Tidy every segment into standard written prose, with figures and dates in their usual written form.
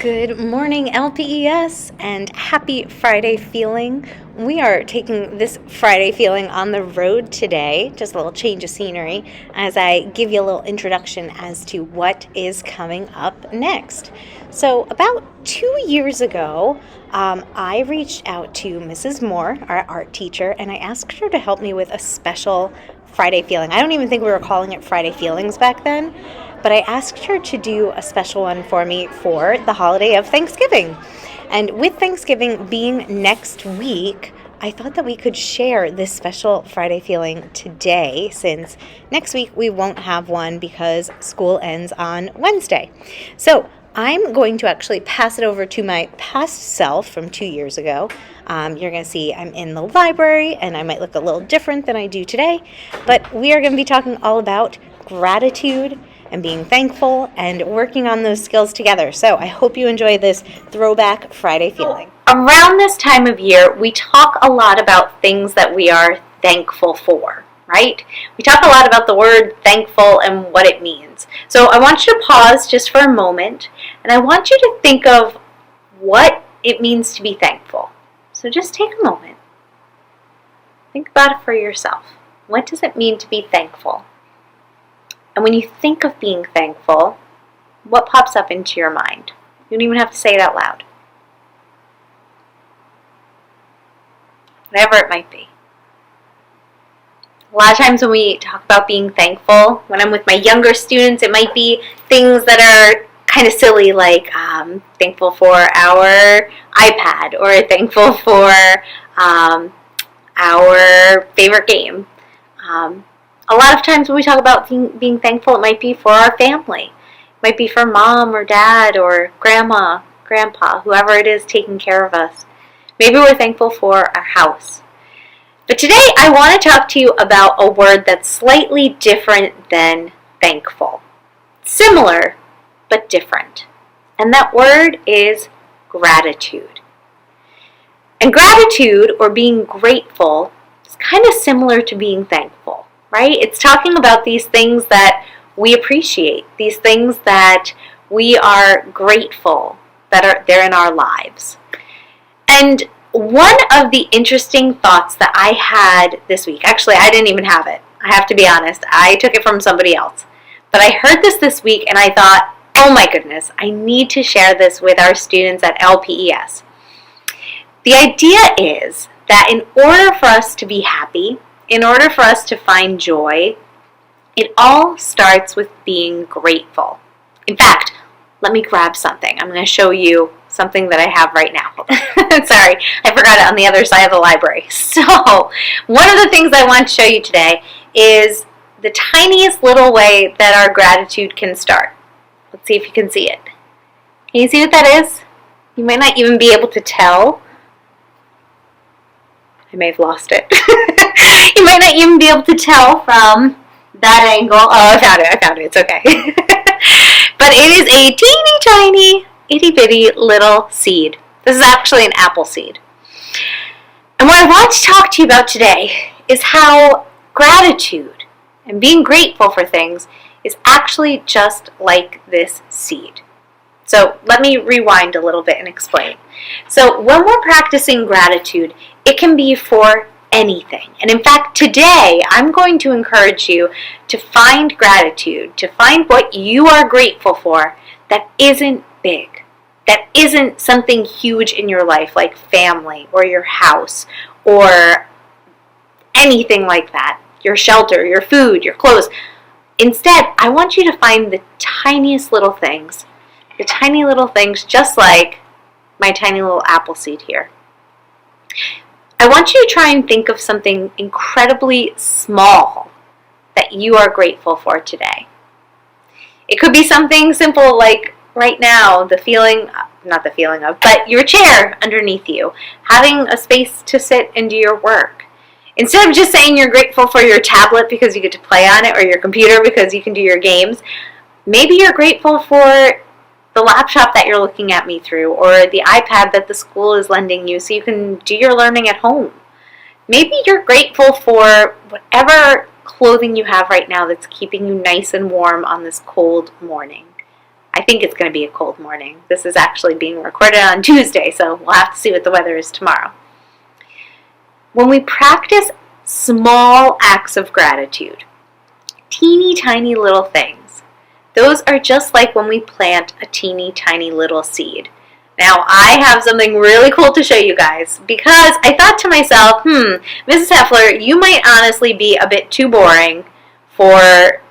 Good morning, LPES, and happy Friday feeling. We are taking this Friday feeling on the road today, just a little change of scenery, as I give you a little introduction as to what is coming up next. So, about 2 years ago, I reached out to Mrs. Moore, our art teacher, and I asked her to help me with a special Friday feeling. I don't even think we were calling it Friday Feelings back then, but I asked her to do a special one for me for the holiday of Thanksgiving. And with Thanksgiving being next week, I thought that we could share this special Friday feeling today, since next week we won't have one because school ends on Wednesday. So I'm going to actually pass it over to my past self from 2 years ago. You're going to see I'm in the library, and I might look a little different than I do today, but we are going to be talking all about gratitude and being thankful and working on those skills together. So I hope you enjoy this throwback Friday feeling. Around this time of year, we talk a lot about things that we are thankful for, right? We talk a lot about the word thankful and what it means. So I want you to pause just for a moment, and I want you to think of what it means to be thankful. So just take a moment. Think about it for yourself. What does it mean to be thankful? And when you think of being thankful, what pops up into your mind? You don't even have to say it out loud. Whatever it might be. A lot of times when we talk about being thankful, when I'm with my younger students, it might be things that are kind of silly, like thankful for our iPad, or thankful for our favorite game. A lot of times when we talk about being thankful, it might be for our family. It might be for mom or dad or grandma, grandpa, whoever it is taking care of us. Maybe we're thankful for our house. But today I want to talk to you about a word that's slightly different than thankful. Similar, but different. And that word is gratitude. And gratitude, or being grateful, is kind of similar to being thankful. Right? It's talking about these things that we appreciate, these things that we are grateful that are there in our lives. And one of the interesting thoughts that I had this week, actually I didn't even have it, I have to be honest, I took it from somebody else. But I heard this week and I thought, oh my goodness, I need to share this with our students at LPES. The idea is that in order for us to be happy, in order for us to find joy, it all starts with being grateful. In fact, let me grab something. I'm going to show you something that I have right now. Sorry, I forgot it on the other side of the library. So, one of the things I want to show you today is the tiniest little way that our gratitude can start. Let's see if you can see it. Can you see what that is? You might not even be able to tell. I may have lost it. You might not even be able to tell from that angle. Oh, I found it, it's okay. But it is a teeny tiny, itty bitty little seed. This is actually an apple seed. And what I want to talk to you about today is how gratitude and being grateful for things is actually just like this seed. So let me rewind a little bit and explain. So when we're practicing gratitude, it can be for anything. And in fact, today I'm going to encourage you to find gratitude, to find what you are grateful for that isn't big, that isn't something huge in your life like family or your house or anything like that, your shelter, your food, your clothes. Instead, I want you to find the tiniest little things, just like my tiny little apple seed here. I want you to try and think of something incredibly small that you are grateful for today. It could be something simple like right now, but your chair underneath you, having a space to sit and do your work. Instead of just saying you're grateful for your tablet because you get to play on it, or your computer because you can do your games, maybe you're grateful for the laptop that you're looking at me through, or the iPad that the school is lending you so you can do your learning at home. Maybe you're grateful for whatever clothing you have right now that's keeping you nice and warm on this cold morning. I I think it's going to be a cold morning. This is actually being recorded on Tuesday, so we'll have to see what the weather is tomorrow. When we practice small acts of gratitude, teeny tiny little things, those are just like when we plant a teeny tiny little seed. Now, I have something really cool to show you guys because I thought to myself, Mrs. Heffler, you might honestly be a bit too boring for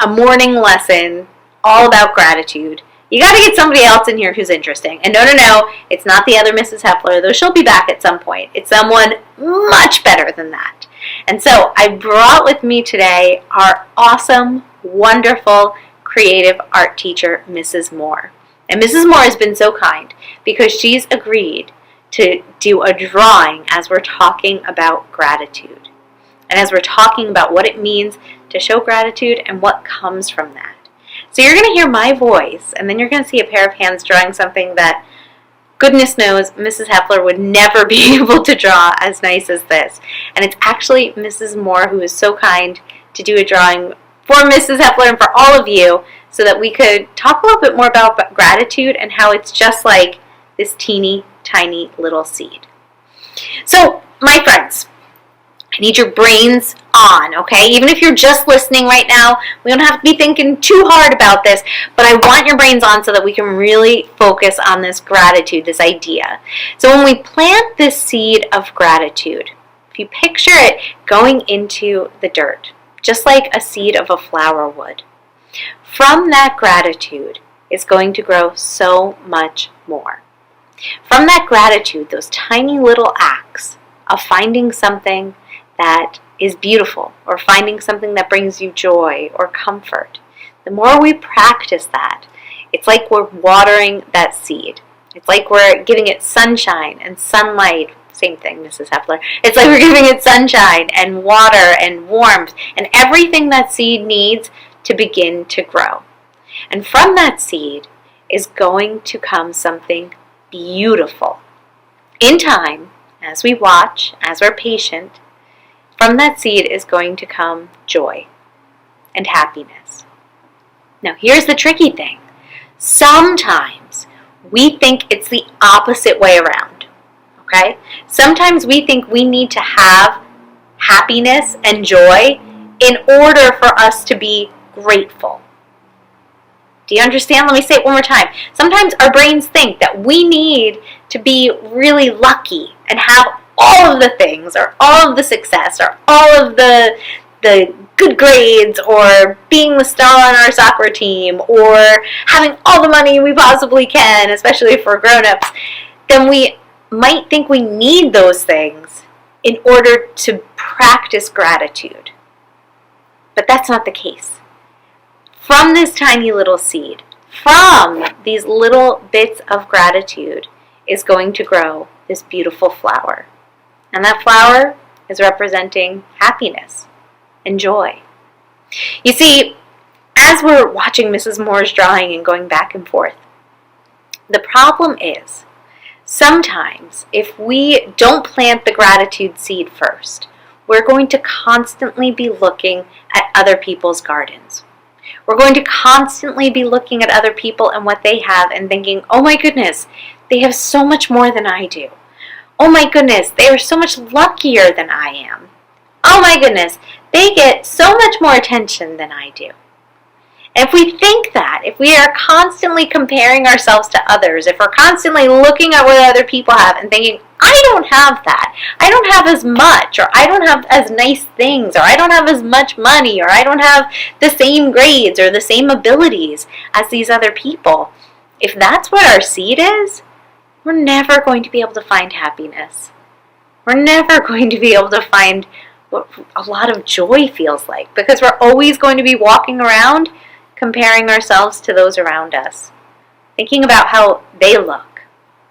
a morning lesson all about gratitude. You got to get somebody else in here who's interesting. And no, it's not the other Mrs. Heffler, though she'll be back at some point. It's someone much better than that. And so I brought with me today our awesome, wonderful, creative art teacher, Mrs. Moore. And Mrs. Moore has been so kind because she's agreed to do a drawing as we're talking about gratitude. And as we're talking about what it means to show gratitude and what comes from that. So you're going to hear my voice, and then you're going to see a pair of hands drawing something that, goodness knows, Mrs. Heffler would never be able to draw as nice as this. And it's actually Mrs. Moore who is so kind to do a drawing for Mrs. Heffler and for all of you so that we could talk a little bit more about gratitude and how it's just like this teeny tiny little seed. So, my friends, I need your brains on, okay? Even if you're just listening right now, we don't have to be thinking too hard about this, but I want your brains on so that we can really focus on this gratitude, this idea. So when we plant this seed of gratitude, if you picture it going into the dirt, just like a seed of a flower would, from that gratitude is going to grow so much more. From that gratitude, those tiny little acts of finding something that is beautiful or finding something that brings you joy or comfort, the more we practice that, it's like we're watering that seed. It's like we're giving it sunshine and sunlight. Same thing, Mrs. Heffler. It's like we're giving it sunshine and water and warmth and everything that seed needs to begin to grow. And from that seed is going to come something beautiful. In time, as we watch, as we're patient, from that seed is going to come joy and happiness. Now, here's the tricky thing. Sometimes we think it's the opposite way around, okay? Sometimes we think we need to have happiness and joy in order for us to be grateful. Do you understand? Let me say it one more time. Sometimes our brains think that we need to be really lucky and have all of the things or all of the success or all of the good grades or being the star on our soccer team or having all the money we possibly can, especially for grown-ups, then we might think we need those things in order to practice gratitude. But that's not the case. From this tiny little seed, from these little bits of gratitude, is going to grow this beautiful flower. And that flower is representing happiness and joy. You see, as we're watching Mrs. Moore's drawing and going back and forth, the problem is, sometimes if we don't plant the gratitude seed first, we're going to constantly be looking at other people's gardens. We're going to constantly be looking at other people and what they have and thinking, oh my goodness, they have so much more than I do. Oh my goodness, they are so much luckier than I am. Oh my goodness, they get so much more attention than I do. And if we think that, if we are constantly comparing ourselves to others, if we're constantly looking at what other people have and thinking, I don't have that, I don't have as much, or I don't have as nice things, or I don't have as much money, or I don't have the same grades or the same abilities as these other people, if that's what our seed is, we're never going to be able to find happiness. We're never going to be able to find what a lot of joy feels like, because we're always going to be walking around comparing ourselves to those around us, thinking about how they look,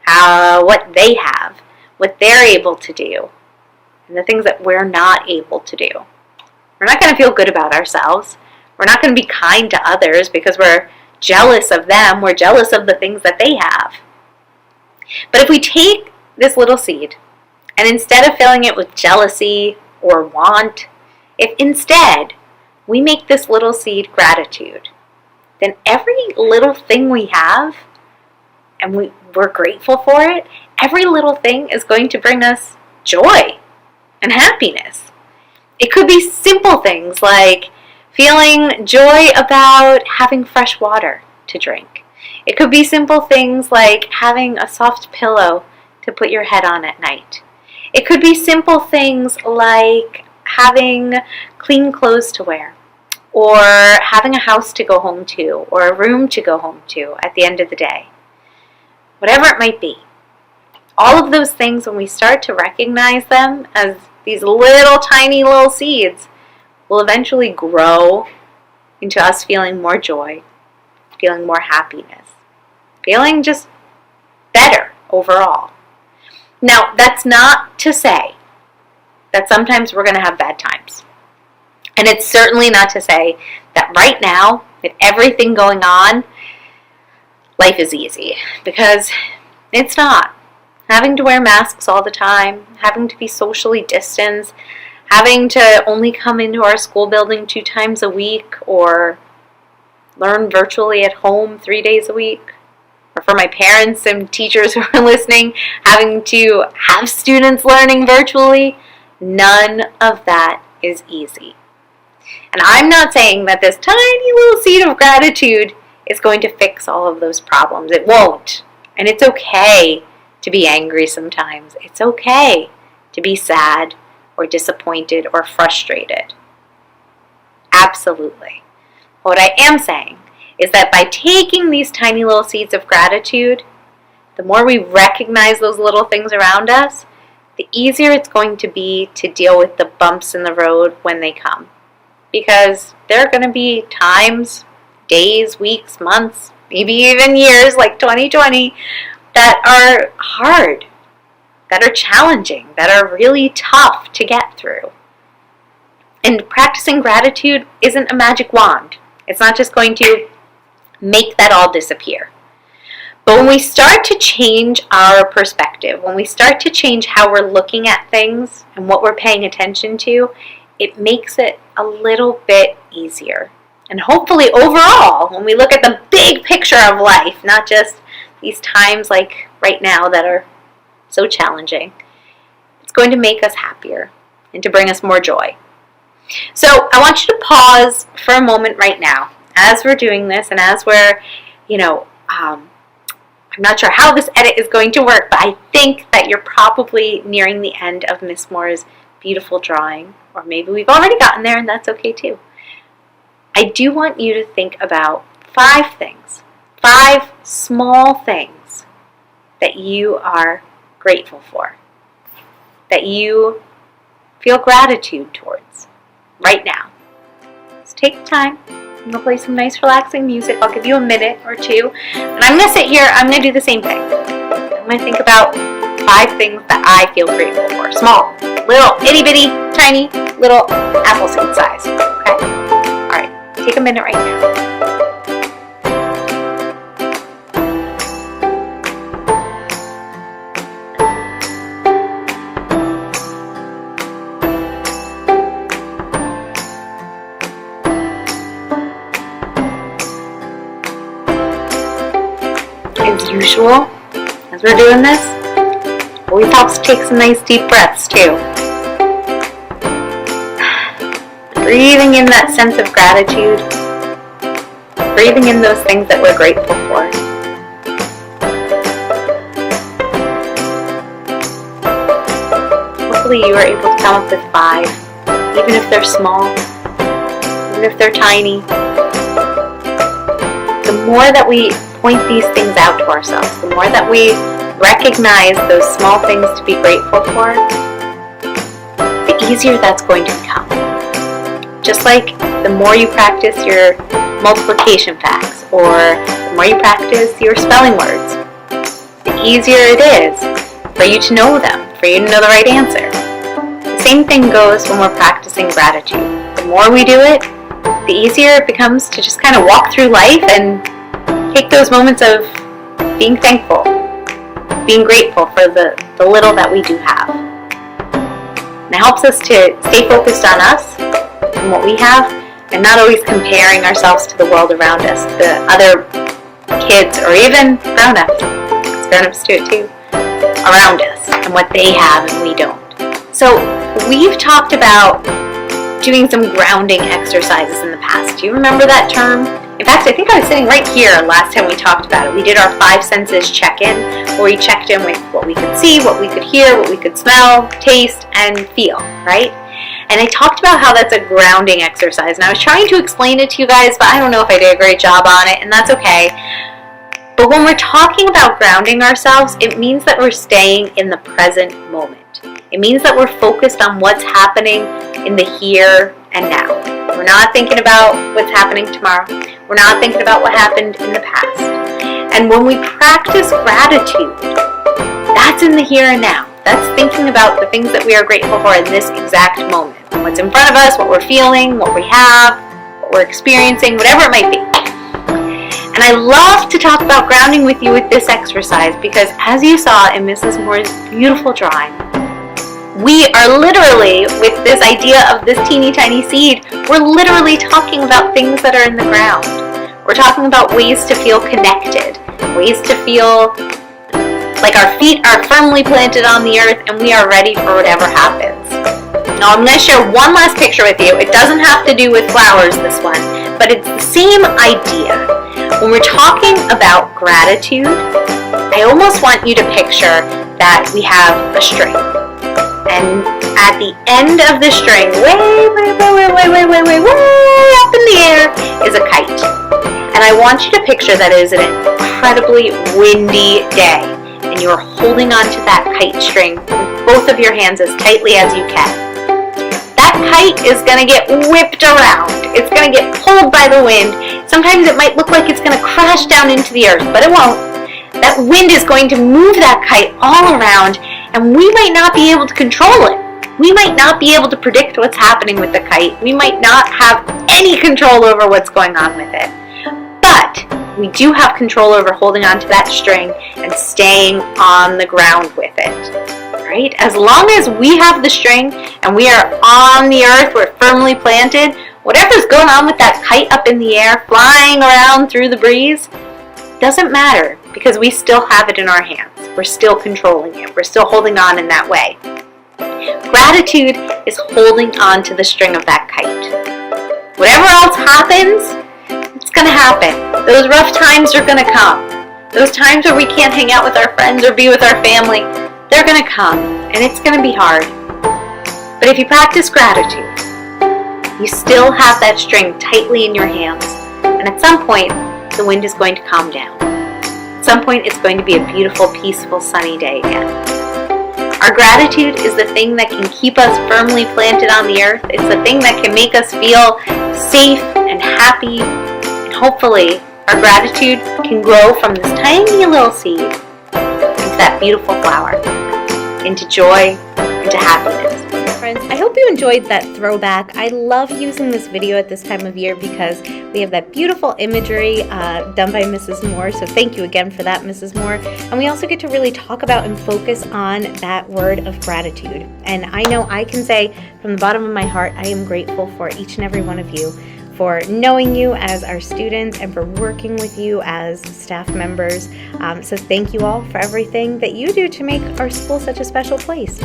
what they have, what they're able to do, and the things that we're not able to do. We're not going to feel good about ourselves. We're not going to be kind to others because we're jealous of them. We're jealous of the things that they have. But if we take this little seed, and instead of filling it with jealousy or want, if instead we make this little seed gratitude, then every little thing we have, and we're grateful for it, every little thing is going to bring us joy and happiness. It could be simple things like feeling joy about having fresh water to drink. It could be simple things like having a soft pillow to put your head on at night. It could be simple things like having clean clothes to wear, or having a house to go home to, or a room to go home to at the end of the day. Whatever it might be. All of those things, when we start to recognize them as these little tiny little seeds, will eventually grow into us feeling more joy, feeling more happiness, feeling just better overall. Now, that's not to say that sometimes we're going to have bad times. And it's certainly not to say that right now, with everything going on, life is easy, because it's not. Having to wear masks all the time, having to be socially distanced, having to only come into our school building 2 times a week, or learn virtually at home 3 days a week, or for my parents and teachers who are listening, having to have students learning virtually, none of that is easy. And I'm not saying that this tiny little seed of gratitude is going to fix all of those problems. It won't. And it's okay to be angry sometimes. It's okay to be sad or disappointed or frustrated. Absolutely. What I am saying is that by taking these tiny little seeds of gratitude, the more we recognize those little things around us, the easier it's going to be to deal with the bumps in the road when they come. Because there are going to be times, days, weeks, months, maybe even years like 2020 that are hard, that are challenging, that are really tough to get through. And practicing gratitude isn't a magic wand. It's not just going to make that all disappear. But when we start to change our perspective, when we start to change how we're looking at things and what we're paying attention to, it makes it a little bit easier. And hopefully overall, when we look at the big picture of life, not just these times like right now that are so challenging, it's going to make us happier and to bring us more joy. So I want you to pause for a moment right now as we're doing this, and as we're, I'm not sure how this edit is going to work, but I think that you're probably nearing the end of Miss Moore's beautiful drawing, or maybe we've already gotten there, and that's okay too. I do want you to think about 5 things, 5 small things that you are grateful for, that you feel gratitude towards right now. So take the time. I'm going to play some nice relaxing music. I'll give you a minute or 2. And I'm going to sit here. I'm going to do the same thing. I'm going to think about 5 things that I feel grateful for. Small, little, itty bitty, tiny, little apple seed size. Okay? Alright. Take a minute right now. As usual, as we're doing this, always helps to take some nice deep breaths too. Breathing in that sense of gratitude, breathing in those things that we're grateful for. Hopefully you are able to come up with 5, even if they're small, even if they're tiny. The more that we point these things out to ourselves, the more that we recognize those small things to be grateful for, the easier that's going to become. Just like the more you practice your multiplication facts, or the more you practice your spelling words, the easier it is for you to know them, for you to know the right answer. The same thing goes when we're practicing gratitude. The more we do it, the easier it becomes to just kind of walk through life and take those moments of being thankful, being grateful for the little that we do have. And it helps us to stay focused on us and what we have, and not always comparing ourselves to the world around us, to other kids or even grown-ups. Grown-ups do it too, around us, and what they have and we don't. So we've talked about doing some grounding exercises in the past. Do you remember that term? In fact, I think I was sitting right here last time we talked about it. We did our 5 senses check-in, where we checked in with what we could see, what we could hear, what we could smell, taste, and feel, right? And I talked about how that's a grounding exercise. And I was trying to explain it to you guys, but I don't know if I did a great job on it, and that's okay. But when we're talking about grounding ourselves, it means that we're staying in the present moment. It means that we're focused on what's happening in the here and now. We're not thinking about what's happening tomorrow. We're not thinking about what happened in the past. And when we practice gratitude, that's in the here and now. That's thinking about the things that we are grateful for in this exact moment. What's in front of us, what we're feeling, what we have, what we're experiencing, whatever it might be. And I love to talk about grounding with you with this exercise because, as you saw in Mrs. Moore's beautiful drawing, we are literally, with this idea of this teeny tiny seed, we're literally talking about things that are in the ground. We're talking about ways to feel connected, ways to feel like our feet are firmly planted on the earth and we are ready for whatever happens. Now I'm going to share one last picture with you. It doesn't have to do with flowers, this one, but it's the same idea. When we're talking about gratitude, I almost want you to picture that we have a string. And at the end of the string, way up in the air, is a kite. And I want you to picture that it is an incredibly windy day, and you're holding onto that kite string with both of your hands as tightly as you can. That kite is going to get whipped around. It's going to get pulled by the wind. Sometimes it might look like it's going to crash down into the earth, but it won't. That wind is going to move that kite all around, and we might not be able to control it. We might not be able to predict what's happening with the kite. We might not have any control over what's going on with it. But we do have control over holding onto that string and staying on the ground with it. Right? As long as we have the string and we are on the earth, we're firmly planted, whatever's going on with that kite up in the air, flying around through the breeze, doesn't matter because we still have it in our hands. We're still controlling it. We're still holding on in that way. Gratitude is holding on to the string of that kite. Whatever else happens, it's going to happen. Those rough times are going to come. Those times where we can't hang out with our friends or be with our family, they're going to come, and it's going to be hard. But if you practice gratitude, you still have that string tightly in your hands, and at some point, the wind is going to calm down. At some point, it's going to be a beautiful, peaceful, sunny day again. Our gratitude is the thing that can keep us firmly planted on the earth. It's the thing that can make us feel safe and happy. And hopefully, our gratitude can grow from this tiny little seed into that beautiful flower, into joy, into happiness. Friends, I hope you enjoyed that throwback. I love using this video at this time of year because we have that beautiful imagery done by Mrs. Moore, so thank you again for that, Mrs. Moore. And we also get to really talk about and focus on that word of gratitude. And I know I can say from the bottom of my heart, I am grateful for each and every one of you, for knowing you as our students and for working with you as staff members. So thank you all for everything that you do to make our school such a special place.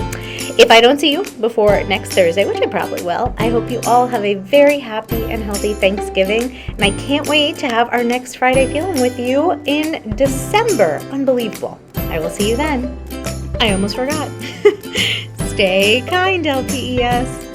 If I don't see you before next Thursday, which I probably will, I hope you all have a very happy and healthy Thanksgiving. And I can't wait to have our next Friday Feeling with you in December. Unbelievable. I will see you then. I almost forgot. Stay kind, LPES.